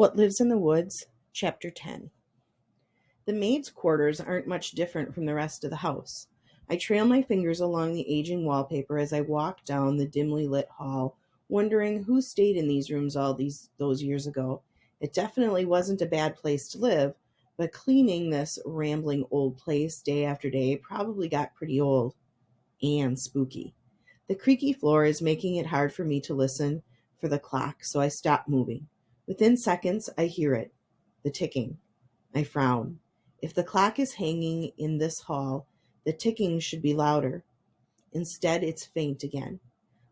What Lives in the Woods, Chapter 10. The maid's quarters aren't much different from the rest of the house. I trail my fingers along the aging wallpaper as I walk down the dimly lit hall, wondering who stayed in these rooms those years ago. It definitely wasn't a bad place to live, but cleaning this rambling old place day after day probably got pretty old and spooky. The creaky floor is making it hard for me to listen for the clock, so I stop moving. Within seconds, I hear it, the ticking. I frown. If the clock is hanging in this hall, the ticking should be louder. Instead, it's faint again,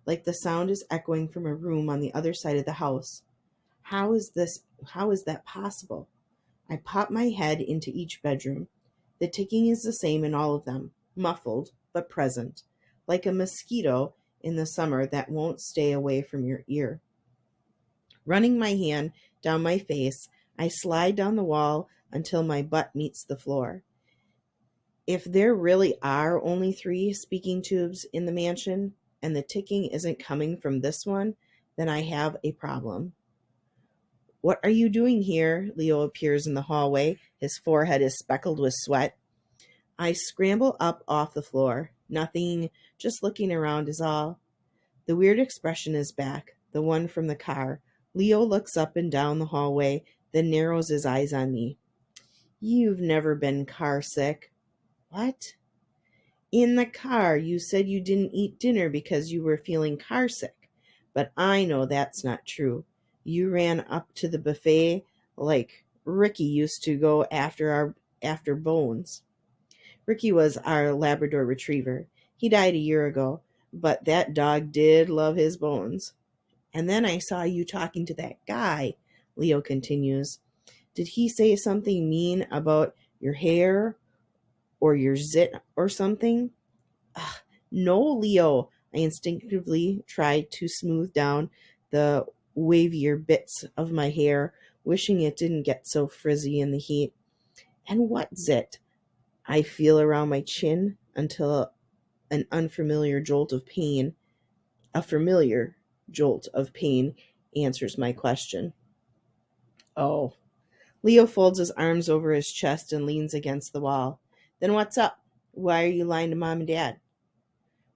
like the sound is echoing from a room on the other side of the house. How is that possible? I pop my head into each bedroom. The ticking is the same in all of them, muffled but present, like a mosquito in the summer that won't stay away from your ear. Running my hand down my face, I slide down the wall until my butt meets the floor. If there really are only 3 speaking tubes in the mansion, and the ticking isn't coming from this one, then I have a problem. "What are you doing here?" Leo appears in the hallway. His forehead is speckled with sweat. I scramble up off the floor. Nothing, just looking around is all. The weird expression is back, the one from the car. Leo looks up and down the hallway, then narrows his eyes on me. "You've never been car sick." "What?" "In the car, you said you didn't eat dinner because you were feeling car sick. But I know that's not true. You ran up to the buffet like Ricky used to go after Bones." Ricky was our Labrador retriever. He died a year ago, but that dog did love his bones. "And then I saw you talking to that guy," Leo continues. "Did he say something mean about your hair or your zit or something?" Ugh, no, Leo. I instinctively try to smooth down the wavier bits of my hair, wishing it didn't get so frizzy in the heat. "And what's it?" I feel around my chin until an a familiar jolt of pain answers my question. "Oh." Leo folds his arms over his chest and leans against the wall. "Then what's up? Why are you lying to Mom and Dad?"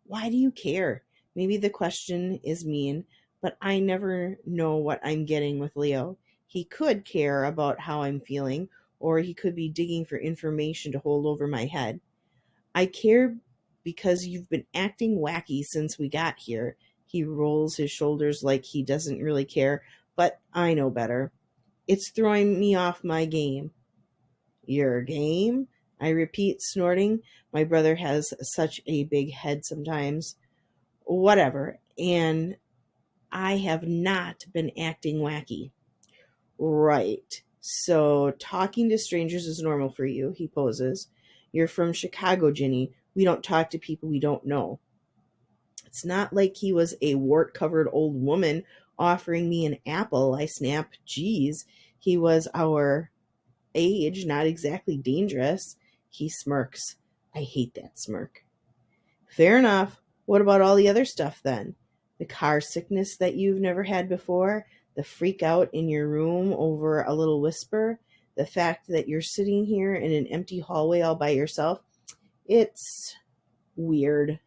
Why do you care? Maybe the question is mean, but I never know what I'm getting with Leo. He could care about how I'm feeling, or he could be digging for information to hold over my head. "I care because you've been acting wacky since we got here." He rolls his shoulders like he doesn't really care, but I know better. "It's throwing me off my game." "Your game?" I repeat, snorting. My brother has such a big head sometimes. "Whatever, and I have not been acting wacky." "Right. So talking to strangers is normal for you," he poses. "You're from Chicago, Ginny. We don't talk to people we don't know." It's not like he was a wart-covered old woman offering me an apple, I snap. "Geez, he was our age, not exactly dangerous." He smirks. I hate that smirk. "Fair enough. What about all the other stuff then? The car sickness that you've never had before? The freak out in your room over a little whisper? The fact that you're sitting here in an empty hallway all by yourself? It's weird."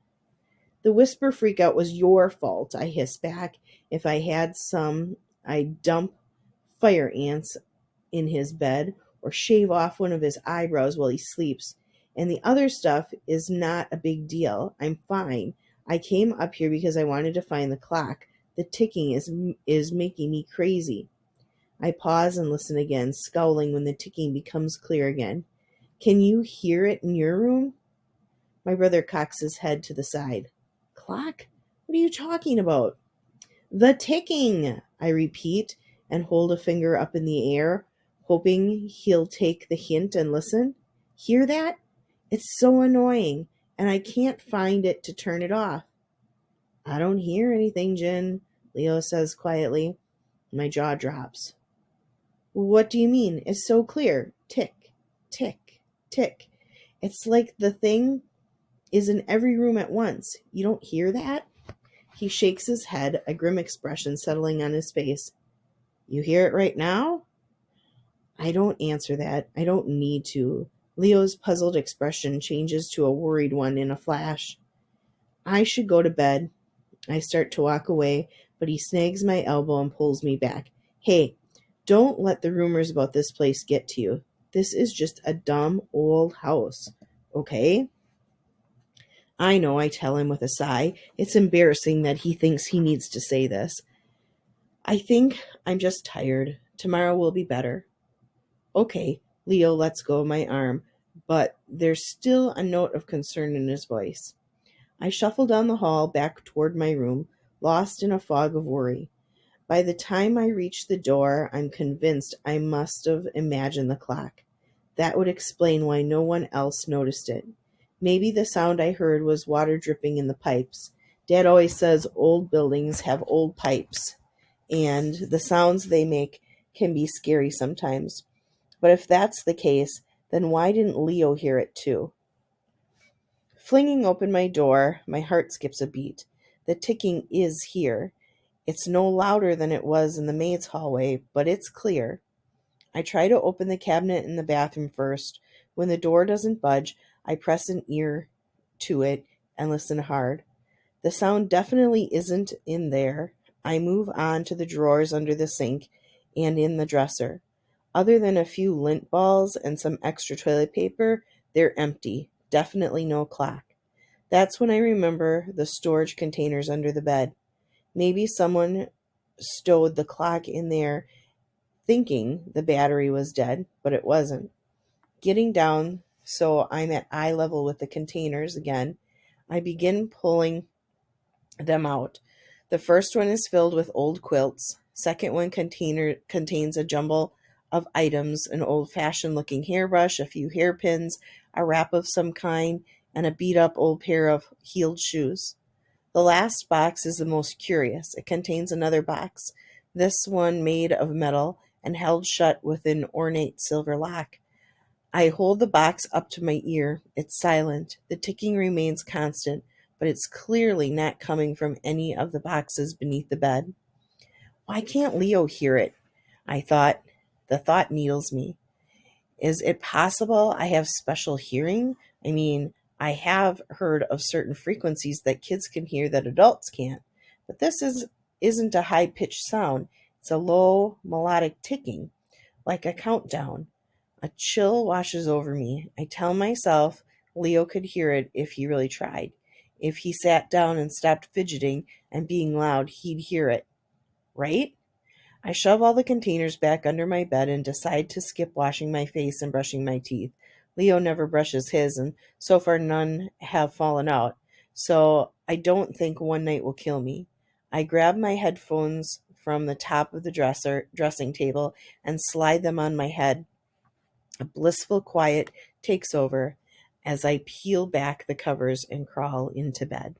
"The whisper freak out was your fault," I hiss back. "If I had some, I'd dump fire ants in his bed or shave off one of his eyebrows while he sleeps. And the other stuff is not a big deal. I'm fine. I came up here because I wanted to find the clock. The ticking is making me crazy." I pause and listen again, scowling when the ticking becomes clear again. "Can you hear it in your room?" My brother cocks his head to the side. "Clock? What are you talking about?" "The ticking," I repeat, and hold a finger up in the air, hoping he'll take the hint and listen. "Hear that? It's so annoying, and I can't find it to turn it off." "I don't hear anything, Jen," Leo says quietly. My jaw drops. "What do you mean? It's so clear. Tick, tick, tick. It's like the thing is in every room at once. You don't hear that?" He shakes his head, a grim expression settling on his face. "You hear it right now?" I don't answer that. I don't need to. Leo's puzzled expression changes to a worried one in a flash. I should go to bed. I start to walk away, but he snags my elbow and pulls me back. Hey, don't let the rumors about this place get to you. This is just a dumb old house, okay? I know, I tell him with a sigh. It's embarrassing that he thinks he needs to say this. I think I'm just tired. Tomorrow will be better. Okay, Leo lets go of my arm, but there's still a note of concern in his voice. I shuffle down the hall back toward my room, lost in a fog of worry. By the time I reach the door, I'm convinced I must have imagined the clock. That would explain why no one else noticed it. Maybe the sound I heard was water dripping in the pipes. Dad always says old buildings have old pipes, and the sounds they make can be scary sometimes. But if that's the case, then why didn't Leo hear it too? Flinging open my door, my heart skips a beat. The ticking is here. It's no louder than it was in the maid's hallway, but it's clear. I try to open the cabinet in the bathroom first. When the door doesn't budge, I press an ear to it and listen hard. The sound definitely isn't in there. I move on to the drawers under the sink and in the dresser. Other than a few lint balls and some extra toilet paper, they're empty. Definitely no clock. That's when I remember the storage containers under the bed. Maybe someone stowed the clock in there thinking the battery was dead, but it wasn't. Getting down so I'm at eye level with the containers again, I begin pulling them out. The first one is filled with old quilts. Second one contains a jumble of items, an old-fashioned looking hairbrush, a few hairpins, a wrap of some kind, and a beat-up old pair of heeled shoes. The last box is the most curious. It contains another box, this one made of metal and held shut with an ornate silver lock. I hold the box up to my ear. It's silent. The ticking remains constant, but it's clearly not coming from any of the boxes beneath the bed. Why can't Leo hear it? I thought. The thought needles me. Is it possible I have special hearing? I mean, I have heard of certain frequencies that kids can hear that adults can't. But isn't a high-pitched sound. It's a low melodic ticking, like a countdown. A chill washes over me. I tell myself Leo could hear it if he really tried. If he sat down and stopped fidgeting and being loud, he'd hear it. Right? I shove all the containers back under my bed and decide to skip washing my face and brushing my teeth. Leo never brushes his, and so far none have fallen out, so I don't think one night will kill me. I grab my headphones from the top of the dressing table and slide them on my head. A blissful quiet takes over as I peel back the covers and crawl into bed.